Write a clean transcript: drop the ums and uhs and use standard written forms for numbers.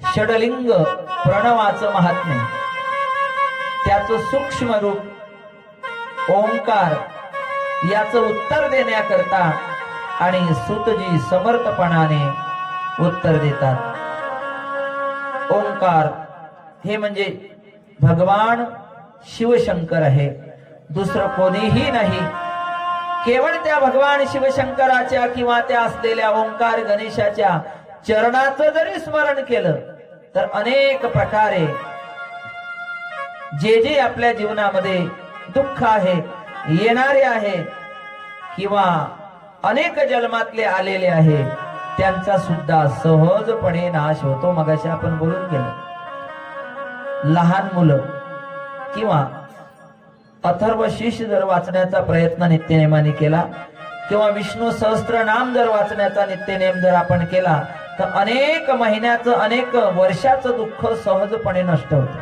षडलिंग प्रणवाचं महात्म्य, त्याचं सूक्ष्म रूप ओंकार याचं उत्तर देण्याकरता आणि सूतजी समर्थपणाने उत्तर देतात। ओंकार हे म्हणजे भगवान शिवशंकर आहे, दुसरं कोणीही नाही। केवळ त्या भगवान शिवशंकराच्या किंवा त्या असलेल्या ओंकार गणेशाच्या चरणाचं जरी स्मरण केलं तर अनेक प्रकारे जे जे आपल्या जीवनामध्ये दुःख आहे, येणारे आहे किंवा अनेक जन्मातले आलेले आहे, त्यांचा सुद्धा सहजपणे नाश होतो। मगाशी आपण बोलून गेलो, लहान मुलं किंवा अथर्व शीर्ष जर वाचण्याचा प्रयत्न नित्यनेमाने केला किंवा विष्णू सहस्त्रनाम जर वाचण्याचा नित्यनेम जर आपण केला तर अनेक महिन्याचं, अनेक वर्षाचं दुःख सहजपणे नष्ट होतं।